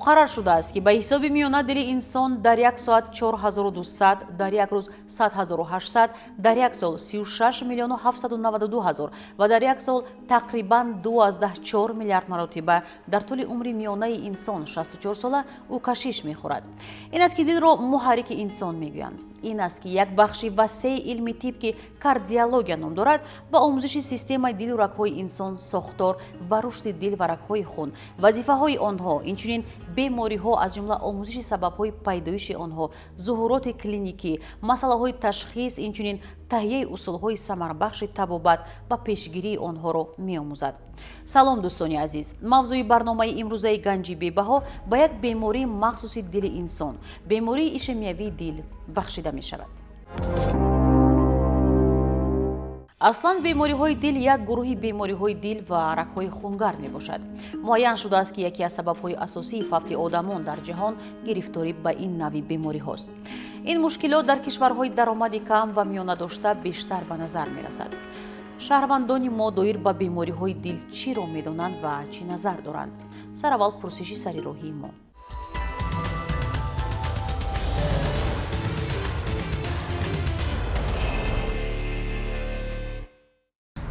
муқаррар шудааст ки ба ҳисоби миёна дили инсон дар як соат 4200, дар як рӯз 100800, дар як сол 36 миллиону 792 ҳазор ва дар як сол тақрибан 2,4 миллиард маротиба дар тӯли умри миёнаи инсон 64 сола ӯ кашиш мехӯрад. Ин аст ки дилро муҳаррики инсон мегӯянд. Ин аст ки як бахши васеъи илми тиб ки кардиология ном дорад ба омӯзиши системаи дилу рагҳои инсон, сохтор ва рушди дил ва рагҳои хун, вазифаҳои онҳо, инчунин бемориҳо аз ҷумла омӯзиши сабабҳои пайдоиши онҳо, зуҳуроти клиникӣ, масъалаҳои ташхис, инчунин таҳияи усулҳои самарбахши табобат ва пешгирии онҳоро меомӯзад. Салом дӯстони азиз, мавзӯи барномаи имрӯзаи Ганҷи бебаҳо ба як бемории махсуси дили инсон, бемории ишемиявии дил бахшида мешавад. аслан бемориҳои дил як гурӯҳи бемориҳои дил ва рагҳои хунгард мебошад. муайян шудааст ки яке аз сабабҳои асосии фавти одамон дар ҷаҳон гирифторӣ ба ин навъи бемориҳост. ин мушкилот дар кишварҳои даромади кам ва миёнадошта бештар ба назар мерасад. шаҳрвандони мо доир ба бемориҳои дил чиро медонанд ва чӣ назар доранд? сараввал пурсиши сарироҳии мо.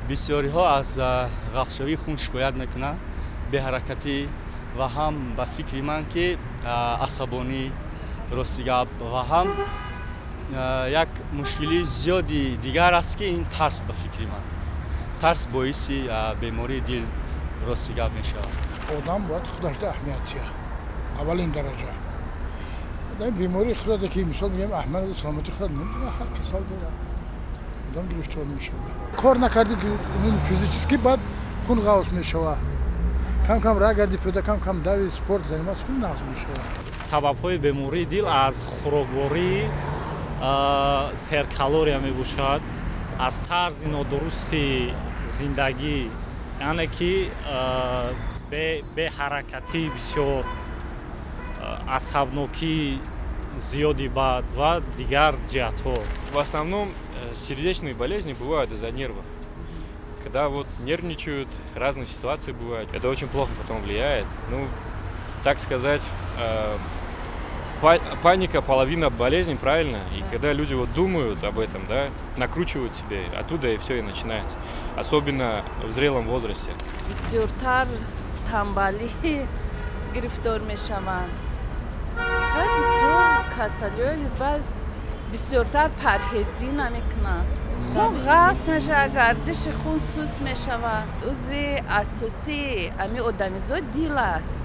бисёриҳо аз ғафшавии хун шикоят мекунанд, беҳаракатӣ ва ҳам ба фикри ман ки асабонӣ рости гап ва ҳам як мушкили зиёди дигар аст ки ин тарс ба фикри ман. тарс боиси бемории дил рости гап мешавад. Одам бояд худаш аҳамиятия аввалин дараҷа. Бемории хурад ки мисол мегӯям аҳамияти саломати хурад ҳар касал дорад. Одам гирифтор мешавад. Кор накарди физически баъд хун ғавз мешавад. кам раг гарди пиёда, кам дави спорт заниматся, хун нағз мешавад. Сабабҳои бемории дил аз хӯрокворӣ, серкалория мебошад, аз тарзи нодурусти зиндагӣ, яъне ки беҳаракатӣ бисёр, асабнокии зиёди бад ва дигар ҷиҳатҳо. В основном сердечные болезни бывают из-за нервов. Когда вот нервничают, разные ситуации бывают. Это очень плохо потом влияет. Ну, так сказать, паника – половина болезни, правильно? И когда люди вот думают об этом, да, накручивают себе, оттуда и все и начинается. Особенно в зрелом возрасте. Бисёртар тамбали гирифтор мешаванд. Ва бисёр касалиёи баъд бисёртар парҳезӣ намекунанд. Хун ғафс мешавад, гардиши хун суст мешавад. узви асосии ҳамин одамизод дил аст.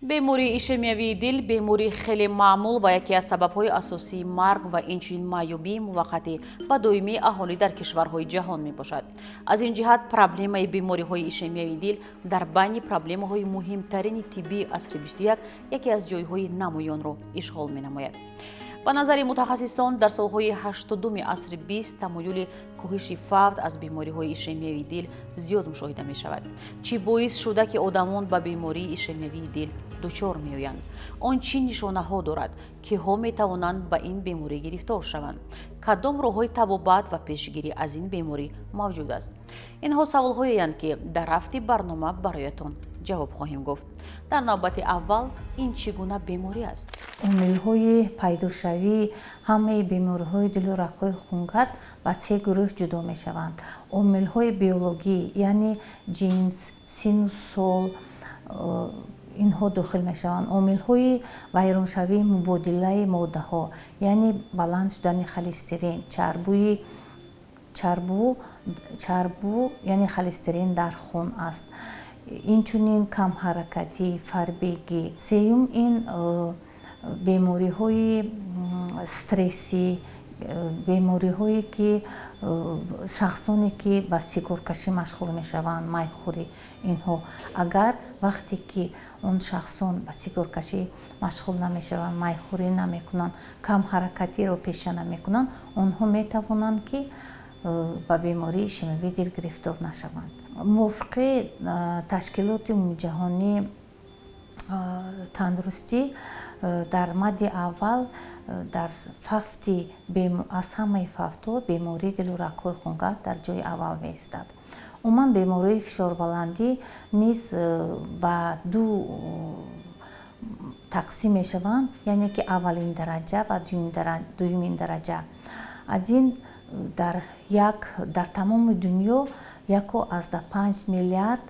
бемории ишемиявии дил бемории хеле маъмул ва яке аз сабабҳои асосии марг ва инчунин маъюбии муваққатӣ ва доимии аҳолӣ дар кишварҳои ҷаҳон мебошад. аз ин ҷиҳат проблемаи бемориҳои ишемиявии дил дар байни проблемаҳои муҳимтарини тиббии асри 21 яке аз ҷойҳои намоёнро ишғол менамояд. ба назари мутахассисон дар солҳои 80-думи асри 20 тамоюли коҳиши фавт аз бемориҳои ишемиявии дил зиёд мушоҳида мешавад. чӣ боис шуда ки одамон ба бемории ишемиявии дил дучор меоянд? он чӣ нишонаҳо дорад? киҳо метавонанд ба ин беморӣ гирифтор шаванд? кадом роҳҳои табобат ва пешгирӣ аз ин беморӣ мавҷуд аст? инҳо саволҳоеянд ки дар рафти барнома бароятон ҷавоб хоҳем гуфт. дар навбати аввал ин чӣ гуна беморӣ аст? омилҳои пайдошавии ҳамаи бемориҳои дилу рагҳои хунгард ба се гурӯҳ ҷудо мешаванд. омилҳои биологӣ, яъне ҷинс, сину сол, инҳо дохил мешаванд. омилҳои вайроншавии мубодилаи моддаҳо, яъне баланд шудани холестерин, чарбу, яъне холестерин дар хун аст. инчунин камҳаракатӣ, фарбегӣ. сеюм ин бемориҳои стрессӣ, бемориҳое ки шахсоне ки ба сигаркашӣ машғул мешаванд, майхӯрӣ, инҳо агар вақте ки он шахсон ба сигаркашӣ машғул намешаванд, майхӯрӣ намекунанд, камҳаракатиро пеша намекунанд, онҳо метавонанд ки ба бемории ишемиявии дил гирифтор нашаванд. мувофиқи ташкилоти умумиҷаҳонии тандурустӣ дар мадди аввал дар аз ҳамаи фавтҳо бемории дилу рагҳои хунгард дар ҷои аввал меистад. умуман бемории фишорбаландӣ низ ба ду тақсим мешаванд, яъне ки аввалин дараҷа ва дуюмин дараҷа. Аз ин дар тамоми дунё 1,5 миллиард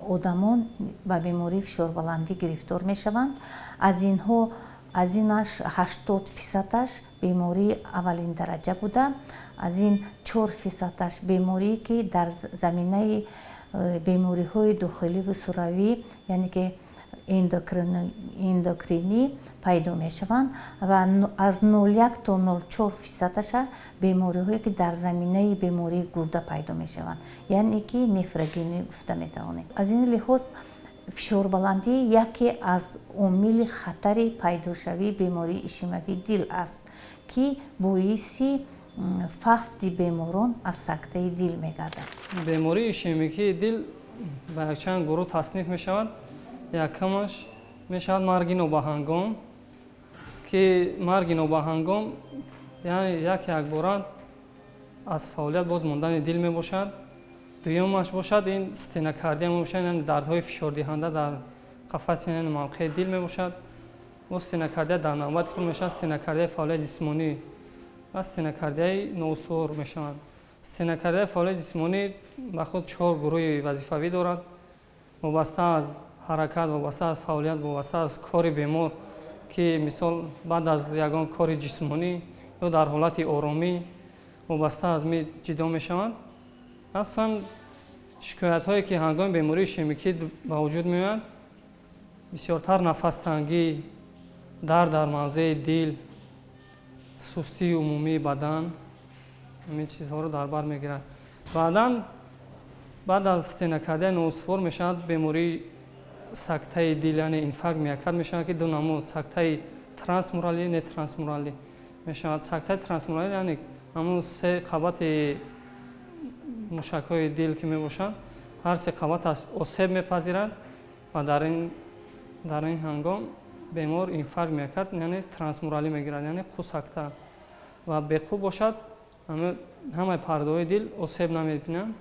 одамон ба бемории фишорбаландӣ гирифтор мешаванд. аз инаш 80% бемории аввалин дараҷа буда, аз ин 4% беморие ки дар заминаи бемориҳои дохиливу суравӣ, яъне ки эндокринӣ пайдо мешаванд ва аз 0,1 то 0,4% бемориҳое ки дар заминаи бемории гурда пайдо мешаванд, яъне ки нефрогенӣ гуфта метавонем. Аз ин лиҳоз фишорбаландӣ яке аз омили хатари пайдошавии бемории ишемавии дил аст, ки боиси фафти беморон аз сактаи дил мегардад. бемории ишемикии дил ба якчанд гурӯҳ тасниф мешавад. Якамаш мешавад марги нобаҳангом, ки марги нобаҳангом яъне якбора аз фаъолият боз мондани дил мебошад. дуюмаш бошад ин стенокардия мебошад, яъне дардҳои фишордиҳанда дар қафаси мавқеи дил мебошад. бо стенокардия дар навбати худ мешавад стенокардияи фаъолияти ҷисмонӣ ва стенокардияи ноусвор мешавад. стенокардияи фаъолияти ҷисмонӣ ба худ 4 гурӯҳи вазифавӣ дорад, вобаста аз ҳаракат, вобаста аз фаъолият, вобаста аз кори бемор, ки мисол баъд аз ягон кори ҷисмонӣ ё дар ҳолати оромӣ вобаста аз ми ҷидо мешаванд. асосан шикоятҳое ки ҳангоми бемории ишемикӣ ба вуҷуд меояд, бисёртар нафастангӣ, дард дар мавзеи дил, сустии умумии бадан, ҳамин чизҳоро дар бар мегирад. баъд аз стенокардияи ноусвор мешавад бемории сактаи дил, яъне инфаркт миокард мешавад, ки ду намуд сактаи трансмуралӣ, нетрансмуралӣ мешавад. сактаи трансмуралӣ яъне ҳамун се қабати мушакҳои дил ки мебошад, ҳар се қабаташ осеб мепазирад ва дар ин ҳангом бемор инфаркт миокард, яъне трансмуралӣ мегирад, яъне қусакта ва беқӯ бошад, ҳамаи пардаҳои дил осеб намебинанд.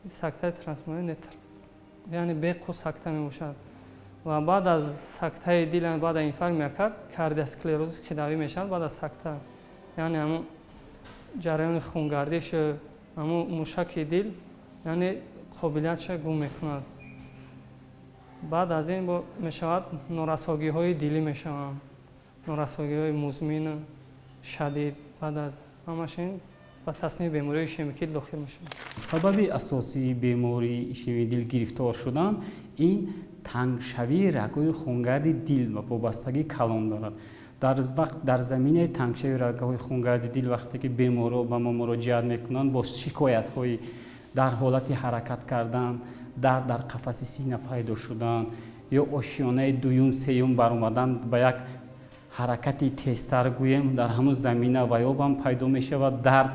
сактаи трансмуралӣ яъне беқӯ сакта мебошад ва баъд аз сактаи дил, яъне баъд аз инфаркт миокард кардиосклерози қидавӣ мешавад. баъд аз сакта яъне ҳамун ҷараёни хунгардиш, ҳамун мушаки дил, яъне қобилиятша гум мекунад. баъд аз ин мешавад норасогиҳои дилӣ мешаванд, норасогиҳои музмин шадид. баъд аз ҳамаш ин ба таснифи бемории ишемикӣ дохил мешавад. сабаби асосии бемории ишемии дил гирифтор шудан ин тангшавии рагҳои хунгарди дил ва вобастагии калон дорад. дар заминаи тангшавии рагҳои хунгарди дил вақте ки беморҳо ба мо муроҷиат мекунанд бо шикоятҳои дар ҳолати ҳаракат кардан, дард дар қафаси сина пайдо шудан ё ошёнаи дуюм сеюм баромадан ба як ҳаракати тезтар гӯем дар ҳамун замина ваёбам пайдо мешавад. дард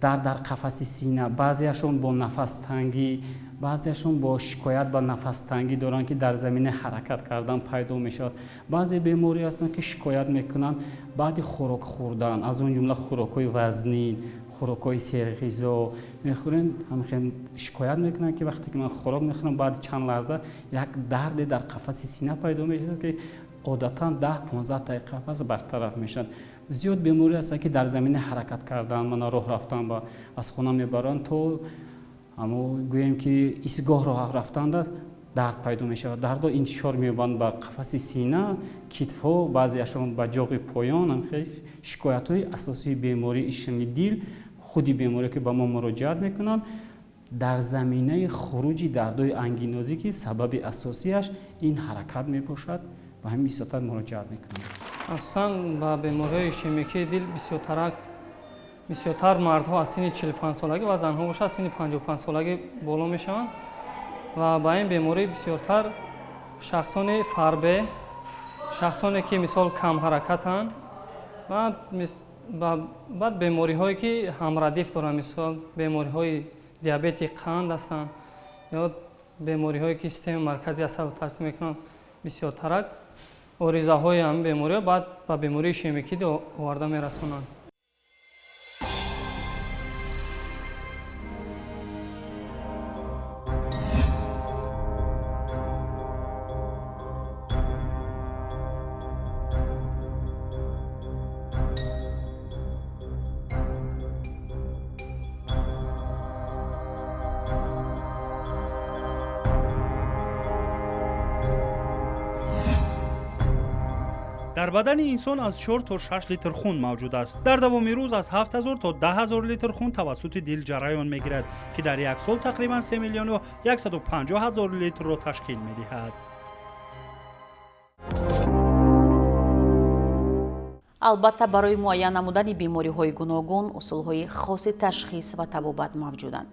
дар қафаси сина, баъзеашон бо нафастангӣ, баъзеашон бо шикоят ба нафастангӣ доранд ки дар заминаи ҳаракат кардан пайдо мешавад. баъзе беморӣ ҳастанд ки шикоят мекунанд баъди хӯрок хӯрдан, аз он ҷумла хӯрокҳои вазнин, хӯрокҳои серғизо мехӯрем, ҳамин шикоят мекунанд ки вақте ки ман хӯрок мехӯрам баъди чанд лаҳза як дарде дар қафаси сина пайдо мешавад ки одатан 10-15 дақиқа пас бартараф мешавад. зиёд беморӣ ҳастанд ки дар заминаи ҳаракат кардан, мана роҳ рафтан аз хона мебаранд, то гӯем ки истгоҳ роҳ рафтанда дард пайдо мешавад. дардо интишор меёбанд ба қафаси сина, китфҳо, баъзеашон ба ҷоғи поён. шикоятҳои асосии бемории ишемии дил, худи беморие ки ба мо муроҷиат мекунанд дар заминаи хуруҷи дардҳои ангинозӣ ки сабаби асосияш ин ҳаракат мебошад, ба ҳамин бисёртар муроҷиат мекунанд. асосан ба бемориҳои ишемикии дил бисёртар мардҳо аз синни 45 солагӣ ва занҳо бошад аз синни 55 солагӣ боло мешаванд ва ба ин беморӣ бисёртар шахсони фарбе, шахсоне ки мисол камҳаракатанд ва баъд бемориҳое ки ҳамрадиф доранд, мисол бемориҳои диабети қанд ҳастанд ё бемориҳое ки системаи маркази асабро таъсир мекунанд, бисёртарак оризаҳои ҳамин бемориҳо баъд ба бемории ишемикӣ оварда мерасонанд. дар бадани инсон аз 4 то 6 литр хун мавҷуд аст. Дар давоми рӯз аз 7000 то 10000 литр хун тавассути дил ҷараён мегирад, ки дар як сол тақрибан 3 миллиону 150 ҳазор литрро ташкил медиҳад. албатта барои муайян намудани бемориҳои гуногун усулҳои хоси ташхис ва табобат мавҷуданд.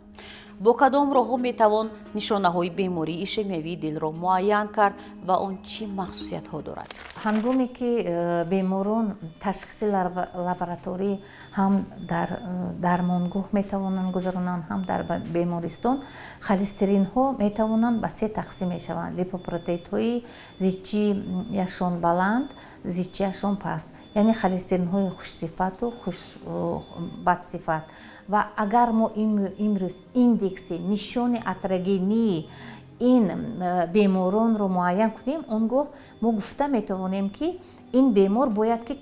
бо кадом роҳҳо метавон нишонаҳои бемории ишемиявии дилро муайян кард ва он чӣ махсусиятҳо дорад? ҳангоме ки беморон ташхиси лабораторӣ ҳам дар дармонгоҳ метавонанд гузаронанд, ҳам дар бемористон, холестеринҳо метавонанд ба се тақсим мешаванд. липопротеидҳои зичияшон баланд, зичияшон паст, яъне холестеринҳои хушсифату бадсифат. ва агар мо имрӯз индекси нишони атерогении ин беморонро муайян кунем, он гоҳ мо гуфта метавонем ки ин бемор бояд ки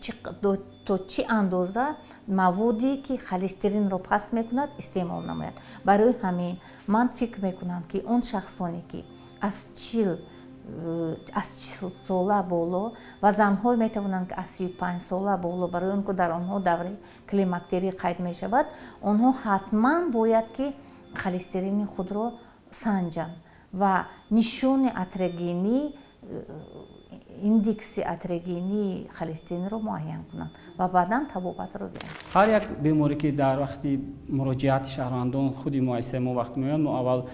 то чӣ андоза маводе ки холестеринро паст мекунад истеъмол намояд. барои ҳамин ман фикр мекунам ки он шахсоне ки аз 40 сола боло ва занҳо метавонанд ки аз 35 сола боло, барои он ки дар онҳо даври климактерӣ қайд мешавад, онҳо ҳатман бояд ки холестерини худро санҷанд ва нишони атерогении индекси атерогении холестеринро муайян кунанд ва баъдан табобатро гиранд. ҳар як беморӣ ки дар вақти муроҷиати шаҳрвандон худи муассисаи мо вақт меояд, мо аввал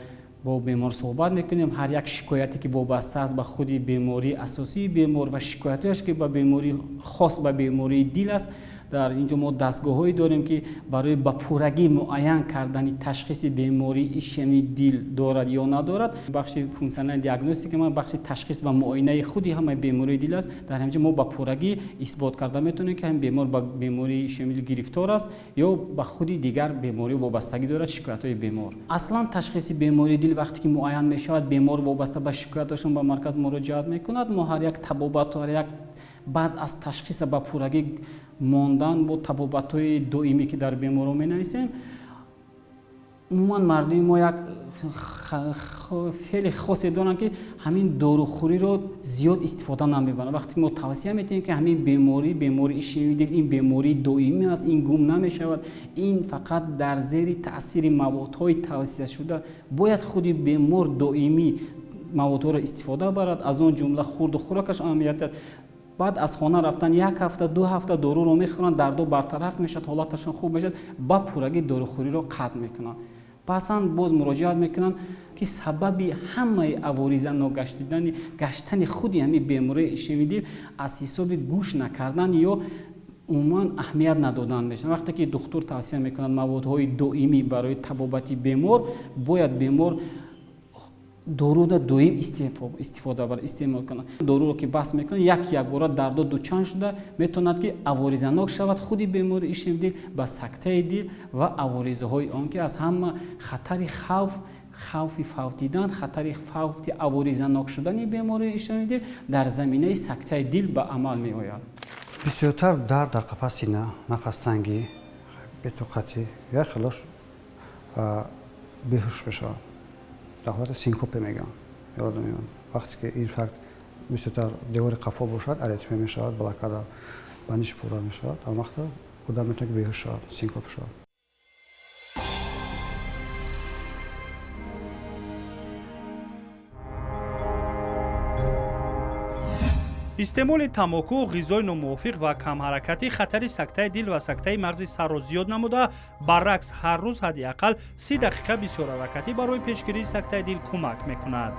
бо бемор суҳбат мекунем. ҳар як шикояте ки вобаста аст ба худи бемории асосии бемор ва шикоятҳояш ки ба бемории хос ба бемории дил аст, дар инҷо мо дастгоҳҳое дорем ки барои ба пуррагӣ муайян кардани ташхиси бемории ишемии дил дорад ё надорад, бахши функсионали диагностика ма бахши ташхис ва муоинаи худи ҳамаи бемории дил аст. дар ҳамҷо мо ба пуррагӣ исбот карда метавонем ки ҳамин бемор ба бемории ишемии дил гирифтор аст ё ба худи дигар беморӣ вобастагӣ дорад, шикоятҳои бемор. Аслан ташхиси бемории дил вақте ки муайян мешавад, бемор вобаста ба шикояташон ба марказ муроҷиат мекунад, мо ҳар як табобату ҳар як баъд аз ташхиса ба пуррагӣ мондан бо табобатҳои доимӣ ки дар беморон менависем, умуман мардуми мо як феъли хосе доранд ки ҳамин дорухӯриро зиёд истифода намебаранд. вақте ки мо тавсия метиҳем ки ҳамин бемории ишемии дил ин бемории доимӣ аст, ин гум намешавад, ин фақат дар зери таъсири маводҳои тавсияшуда бояд худи бемор доимӣ маводҳоро истифода барад, аз он ҷумла хурду хӯрокаш аҳамият дорад. баъд аз хона рафтан 1 ҳафта 2 ҳафта доруро мехӯранд, дардо бартараф мешавад, ҳолаташон хуб мешавад, ба пуррагӣ дорухӯриро қатъ мекунанд. баъзан боз муроҷиат мекунанд ки сабаби ҳамаи авориза ногаштидани гаштани худи ҳамин бемории ишемии дил аз ҳисоби гӯш накардан ё умуман аҳамият надодан мешавад. вақте ки духтур тавсия мекунад маводҳои доимӣ барои табобати бемор, бояд бемор доруро доим истифода бар истеъмол кунад. доруро ки баҳс мекунад, як бора дардо дучанд шуда метавонад ки аворизанок шавад худи бемори ишемии дил ба сактаи дил ва аворизаҳои он ки аз ҳама хатари хавфи фавтидан, хатари фавти аворизанок шудани бемории ишемии дил дар заминаи сактаи дил ба амал меояд. бисёртар дард дар қафаси сина, нафастангӣ, бетоқатӣ ё хелош беҳуш мешавад. дар ҳолати синкопе мегӯям, ёдам меояд. вақте ки инфаркт бисёртар девори қафо бошад, аритмия мешавад, блокада баниш пурра мешавад, он вақта одам метавонад ки беҳуш шавад, синкоп шавад. истеъмоли тамоку, ғизои номувофиқ ва камҳаракатӣ хатари сактаи дил ва сактаи мағзи сарро зиёд намуда, баръакс ҳар рӯз ҳадди ақал 30 дақиқа бисёрҳаракатӣ барои пешгирии сактаи дил кӯмак мекунад.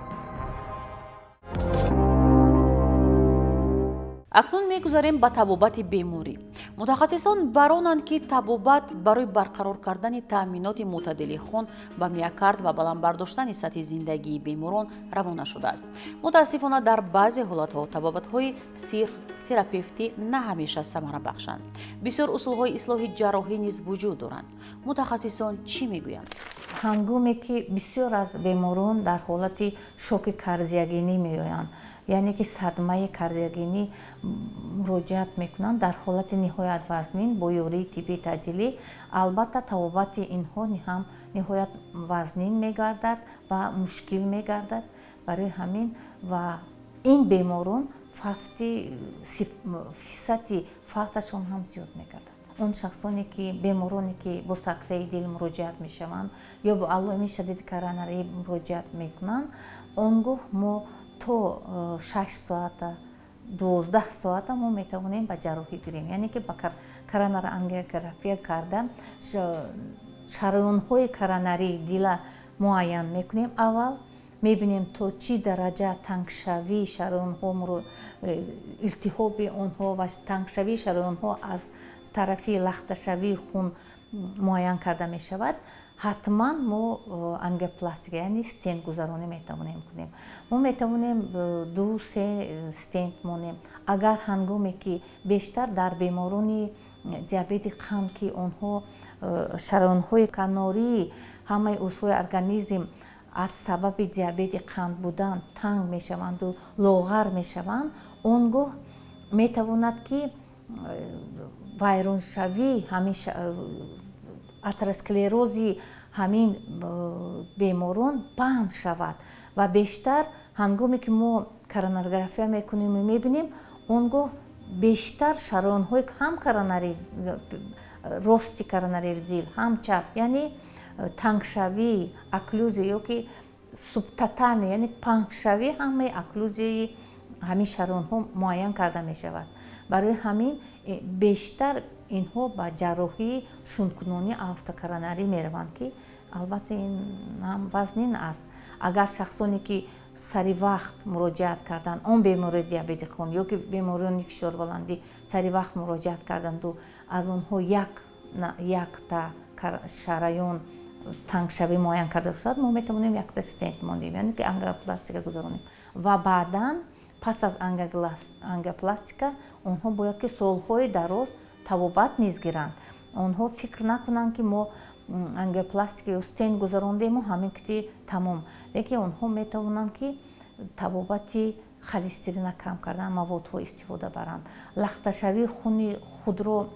акнун мегузарем ба табобати беморӣ. мутахассисон баронанд ки табобат барои барқарор кардани таъминоти мӯътадили хун ба миокард ва баландбардоштани сатҳи зиндагии беморон равона шудааст. мутаассифона дар баъзе ҳолатҳо табобатҳои сирф терапевтӣ на ҳамеша самара бахшанд. бисёр усулҳои ислоҳи ҷарроҳӣ низ вуҷуд доранд. мутахассисон чӣ мегӯянд? ҳангоме ки бисёр аз беморон дар ҳолати шоки кардиогенӣ меоянд, яъне ки садмаи кардиогенӣ муроҷиат мекунанд дар ҳолати ниҳоят вазнин бо ёрии тибби таъҷилӣ, албатта табобати инҳо ҳам ниҳоят вазнин мегардад ва мушкил мегардад. барои ҳамин ва ин беморон фисади факташон ҳам зиёд мегардад. он шахсоне ки бемороне ки бо сактаи дил муроҷиат мешаванд ё бо алоими шадиди коронарӣ муроҷиат мекунанд, он гоҳ мо то 6 соата 12 соата мо метавонем ба ҷарроҳӣ гирем, яъне ки ба коронар ангиография карда шароёнҳои коронарии дила муайян мекунем. Аввал мебинем то чӣ дараҷа тангшавии шароёнҳо, илтиҳоби онҳо ва тангшавии шароёнҳо аз тарафи лахташавии хун муайян карда мешавад. ҳатман мо ангиопластика, яъне стентгузаронӣ метавонем кунем. мо метавонем 2-3 стент монем. Агар ҳангоме ки бештар дар беморони диабети қанд ки онҳо шароёнҳои канории ҳамаи узвҳои организм аз сабаби диабети қанд будан танг мешаванду лоғар мешаванд, он гоҳ метавонад ки вайроншавии ҳамин атеросклерози ҳамин беморон паҳн шавад ва бештар ҳангоме ки мо коронарография мекунем мебинем, он гоҳ бештар шароёнҳои ҳам коронари рости коронари дил, ҳам чап, яъне тангшавии окклюзия ёки субтотальный, яъне паҳншавии ҳамаи окклюзияи ҳамин шароёнҳо муайян карда мешавад. барои ҳамин бештар инҳо ба ҷарроҳии шунткунонӣ аортокоронарӣ мераванд ки албатта ин ҳам вазнин аст. Агар шахсоне ки сари вақт муроҷиат карданд, он бемории диабети хун ёки бемориони фишорбаландӣ сари вақт муроҷиат карданду аз онҳо якта шараён тангшавӣ муайян карда шудад, мо метавонем якта стент монем, яъне ки ангиопластика гузаронем ва баъдан пас аз ангиопластика онҳо бояд ки солҳои дароз табобат низ гиранд. Онҳо фикр накунанд ки мо ангиопластика ё стент гузарондему ҳамин кити тамом, лекин онҳо метавонанд ки табобати холестерина кам кардан маводҳо истифода баранд, лахташавии хуни худро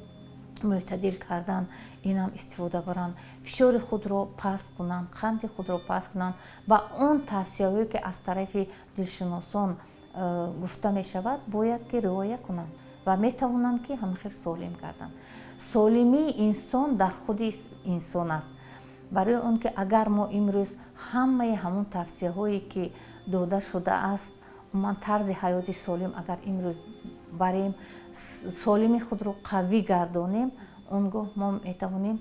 мӯътадил кардан инам истифода баранд, фишори худро паст кунанд, қанди худро паст кунанд ва он тавсияҳое ки аз тарафи дилшиносон гуфта мешавад бояд ки риоя кунанд ва метавонанд ки ҳамихел солим гарданд. Солимии инсон дар худи инсон аст. Барои он ки агар мо имрӯз ҳамаи ҳамон тавсияҳое ки дода шудааст, умуман тарзи ҳаёти солим агар имрӯз барем, солими худро қавӣ гардонем, он гоҳ мо метавонем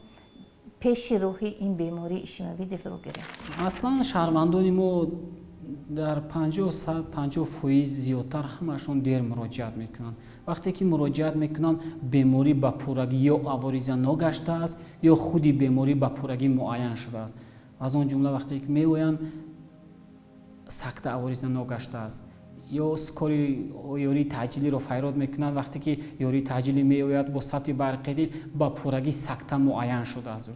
пеши роҳи ин бемории ишемавии дилро гирем. аслан шаҳрвандони мо дар 50% зиёдтар ҳамашон дер муроҷиат мекунанд. вақте ки муроҷиат мекунанд беморӣ ба пуррагӣ ё авариза ногаштааст ё худи беморӣ ба пуррагӣ муайян шудааст. аз он ҷумла вақте ки меоянд сакта аваризаногаштааст ё скори ёрии таъҷилиро файрод мекунанд, вақте ки ёрии таъҷилӣ меояд бо сабти барқи дил ба пуррагӣ сакта муайян шудааст.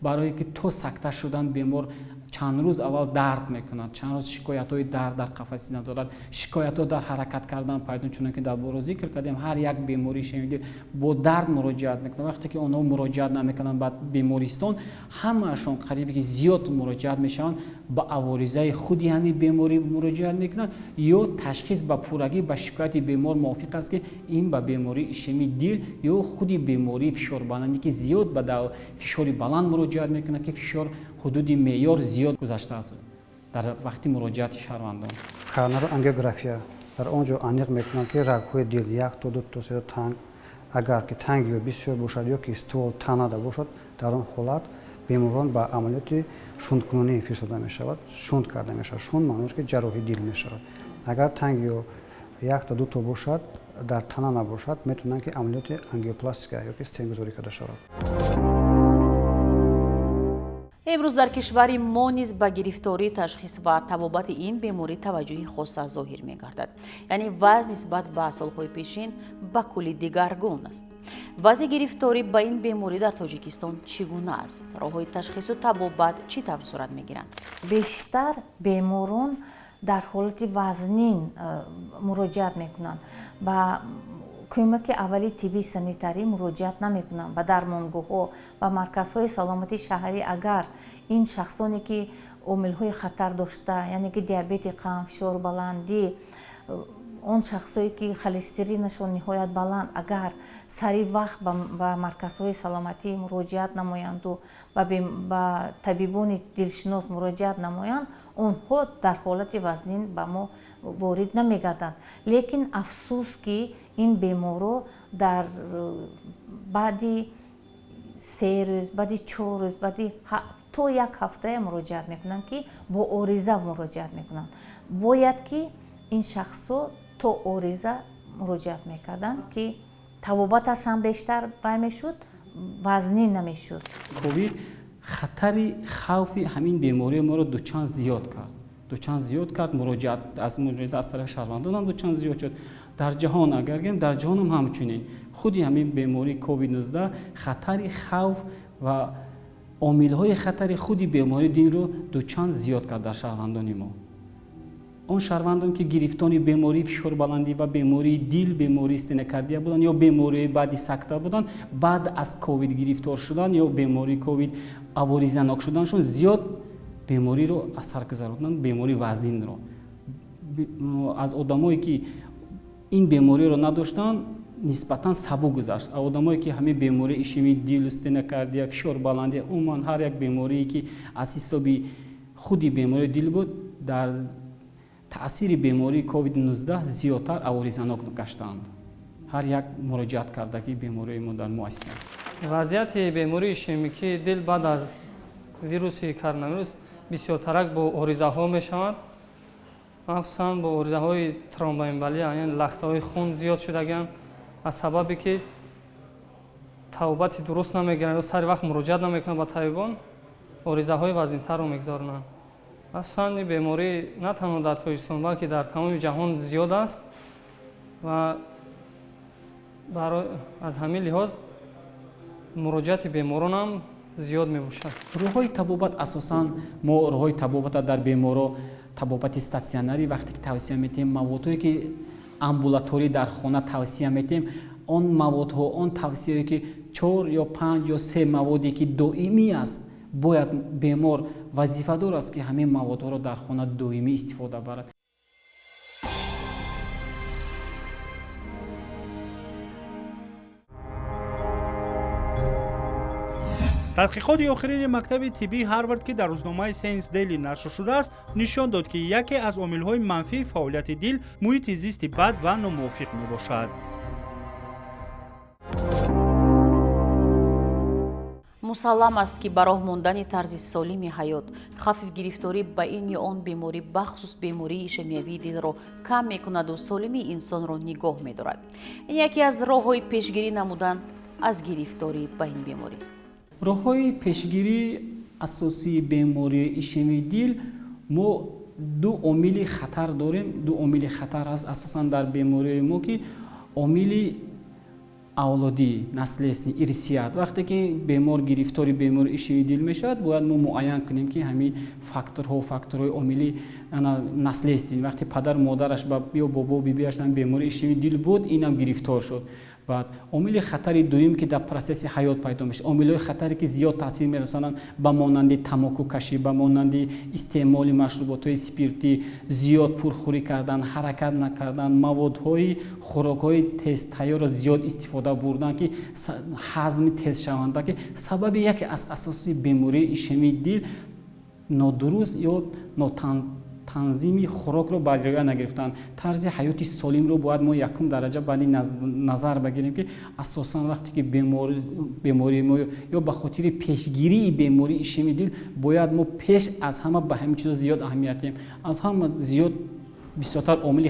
барое ки то сакта шудан бемор чанд рӯз аввал дард мекунад, чанд рӯз шикоятҳои дард дар қафаси сина дорад, шикоятҳо дар ҳаракат кардан пайдо, чунки дар боро зикр кардем, ҳар як бемории ишемавии дил бо дард муроҷиат мекунад. вақте ки онҳо муроҷиат намекунанд ба бемористон, ҳамаашон қариб ки зиёд муроҷиат мешаванд ба аваризаи худи ҳамин беморӣ муроҷиат мекунанд ё ташхис ба пуррагӣ ба шикояти бемор мувофиқ аст ки ин ба бемории ишемии дил ё худи бемории фишорбаландӣ ки зиёд ба фишори баланд муроҷиат мекунад ки фишор ҳудуди меъёр зиёд гузаштааст дар вақти муроҷиати шаҳрвандон. Коронаро ангиография дар он ҷо аниқ мекунанд ки рагҳои дил 1 то 2 то 3 танг, агар ки танг ё бисёр бошад ё ки ствол танада бошад, дар он ҳолат беморон ба амалиёти шунткунонӣ фистода мешавад, шунт карда мешавад. Шунт маънош ки ҷарроҳии дил мешавад. агар танг ё 1 то 2 то бошад, дар тана набошад, метавонанд ки амалиёти ангиопластика ё ки стентгузорӣ карда шавад. имрӯз дар кишвари мо низ ба гирифторӣ, ташхис ва табобати ин беморӣ таваҷҷӯҳи хоса зоҳир мегардад. яъне ваз нисбат ба солҳои пешин ба кулли дигаргун аст. вазъи гирифторӣ ба ин беморӣ дар тоҷикистон чӣ гуна аст? роҳҳои ташхису табобат чӣ тавр сурат мегиранд? бештар беморон дар ҳолати вазнин муроҷиат мекунанд ба кӯмаки аввали тибби санитарӣ муроҷиат намекунанд ба дармонгоҳҳо ба марказҳои саломатии шаҳрӣ. агар ин шахсоне ки омилҳои хатар дошта, яъне ки диабети қанд, фишорбаландӣ он шахсое ки холестеринашон ниҳоят баланд агар сари вақт ба марказҳои саломатӣ муроҷиат намоянду ба табибони дилшинос муроҷиат намоянд, онҳо дар ҳолати вазнин ба мо ворид намегарданд. Лекин афсӯс ки ин беморо дар баъди 3 рӯз, баъди 4 рӯз, баъди то 1 ҳафтае муроҷиат мекунанд ки бо ориза муроҷиат мекунанд. Бояд ки ин шахсҳо то ориза муроҷиат мекарданд ки табобаташ ҳам бештар вай мешуд, вазнин намешуд. ковид хатари хавфи ҳамин бемории моро дучанд зиёд кард. муроҷиат аз тарафи шаҳрвандон ҳам дучанд зиёд шуд. дар ҷаҳон агар гем дар ҷаҳон ҳам ҳамчунин худи ҳамин бемории ковид-19 хатари хавф ва омилҳои хатари худи бемории дилро дучанд зиёд кард дар шаҳрвандони мо. он шаҳрвандон ки гирифтори бемории фишорбаландӣ ва бемории дил, бемории стенокардия буданд ё бемории баъди сакта буданд, баъд аз ковид гирифтор шудан ё бемории ковид аворизанок шуданшон зиёд бемориро асар гузаронданд, бемории вазнинро. аз одамое ки ин бемориро надоштанд нисбатан сабук гузашт. одамое ки ҳамин бемории ишемии дил, стенокардия, фишорбаландия, умуман ҳар як беморие ки аз ҳисоби худи бемории дил буд, дар таъсири бемории ковид-19 зиёдтар аворизанок гаштанд. ҳар як муроҷиат кардаги бемории мо дар муассиса. вазъияти бемории ишемикии дил баъд аз вируси коронавирус бисёртарак бо оризаҳо мешавад. махсусан бо оризаҳои тромбоэмболия, яъне лахтаҳои хун зиёд шудагианд, аз сабабе ки табобати дуруст намегиранд ё сари вақт муроҷиат намекунанд ба табибон, оризаҳои вазнинтарро мегузаронанд. махсусан ин беморӣ на танҳо дар Тоҷикистон, балки дар тамоми ҷаҳон зиёд аст ва аз ҳамин лиҳоз муроҷиати беморонам зиёд мебошад. роҳҳои табобат асосан мо роҳҳои табобата дар беморо табобати статсионарӣ вақте ки тавсия метиҳем, маводҳое ки амбулаторӣ дар хона тавсия метиҳем, он маводҳо, он тавсияе ки 4 ё 5 ё 3 маводе ки доимӣ аст, бояд бемор вазифадор аст ки ҳамин маводҳоро дар хона доимӣ истифода барад. тадқиқоти охирини мактаби тиббии Ҳарвард ки дар рӯзномаи Science Daily нашр шудааст, нишон дод ки яке аз омилҳои манфии фаъолияти дил муҳити зисти бад ва номувофиқ мебошад. мусаллам аст ки ба роҳ мондани тарзи солими ҳаёт хавфи гирифторӣ ба ин ё он беморӣ бахусус бемории ишемиявии дилро кам мекунаду солимии инсонро нигоҳ медорад. ин яке аз роҳҳои пешгирӣ намудан аз гирифторӣ ба ин беморист. роҳҳои пешгирии асосии бемории ишемии дил мо ду омили хатар дорем. ду омили хатар аст асосан дар бемории мо ки омили авлодӣ, наслестӣ, ирсият. вақте ки бемор гирифтори бемории ишемии дил мешавад, бояд мо муайян кунем ки ҳамин факторҳои омили наслестӣ. вақте падар модараш ё бобо бибиаш бемории ишемии дил буд, инам гирифтор шуд. баъд омили хатари дуюм ки дар процесси ҳаёт пайдо мешавад, омилҳои хатаре ки зиёд таъсир мерасонанд ба монанди тамокукашӣ, ба монанди истеъмоли машруботҳои спиртӣ, зиёд пурхӯрӣ кардан, ҳаракат накардан, маводҳои хӯрокҳои тезтайёрро зиёд истифода бурдан ки ҳазми тезшаванда ки сабаби яке аз асосии бемории ишемии дил нодуруст ё танзими хӯрокро ба риоя нагирифтан. тарзи ҳаёти солимро бояд мо якум дараҷа баъди назар бигирем ки асосан вақте ки бемории мо ё ба хотири пешгирии бемории ишемии дил бояд мо пеш аз ҳама ба ҳамин чизо зиёд аҳамият диҳем. аз ҳама зиёд бисёртар омили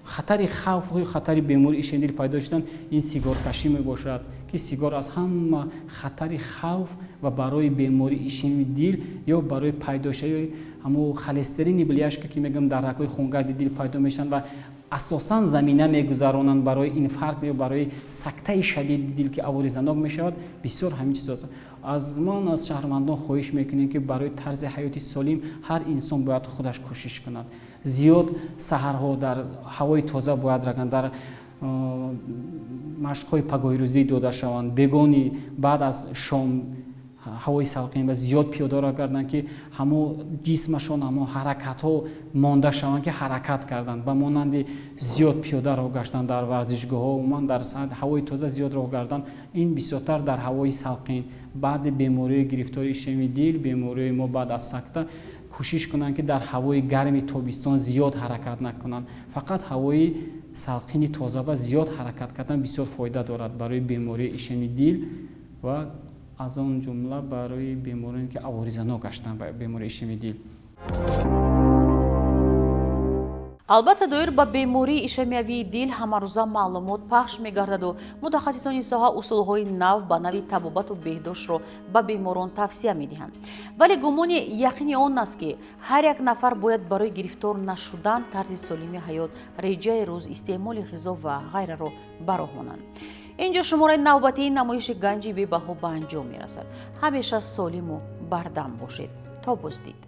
хатари хавф хатари бемории ишемии дил пайдо шудан ин сигоркашӣ мебошад ки сигор аз ҳама хатари хавф ва барои бемории ишемии дил ё барои пайдошавии ҳамон холестерини бляшка ки мегӯям дар рагҳои хунгарди дил пайдо мешаванд ва асосан замина мегузаронанд барои инфаркт ё барои сактаи шадиди дил ки аворизанок мешавад. бисёр ҳамин чизост. аз ман аз шаҳрвандон хоҳиш мекунем ки барои тарзи ҳаёти солим ҳар инсон бояд худаш кӯшиш кунад. зиёд саҳарҳо дар ҳавои тоза бояд раганд, дар машқҳои пагоҳирӯзӣ дода шаванд, бегони баъд аз шом ҳавои салқин ва зиёд пиёдара карданд ки ҳамо ҷисмашон ҳамо ҳаракатҳо монда шаванд ки ҳаракат карданд ба монанди зиёд пиёда роҳ гаштан дар варзишгоҳҳо умуман дар саҳат ҳавои тоза зиёд роҳ кардан ин бисёртар дар ҳавои салқин баъди бемории гирифтори ишеми дил бемории мо баъд аз сакта кӯшиш кунанд ки дар ҳавои гарми тобистон зиёд ҳаракат накунанд фақат ҳавои салқини тоза ва зиёд ҳаракат кардан бисёр фоида дорад барои бемории ишеми дил ва аз он ҷумла барои беморине ки аворизанок гаштанд ба бемории ишеми дил. албатта доир ба бемории ишемиявии дил ҳамарӯза маълумот пахш мегардаду мутахассисони соҳа усулҳои нав ба нави табобату беҳдоштро ба беморон тавсия медиҳанд вале гумони яқини он аст ки ҳар як нафар бояд барои гирифтор нашудан тарзи солими ҳаёт реҷаи рӯз истеъмоли ғизо ва ғайраро ба роҳ монанд. инҷо шумораи навбатии намоиши ганҷи бебаҳо ба анҷом мерасад. ҳамеша солиму бардам бошед. то боздид.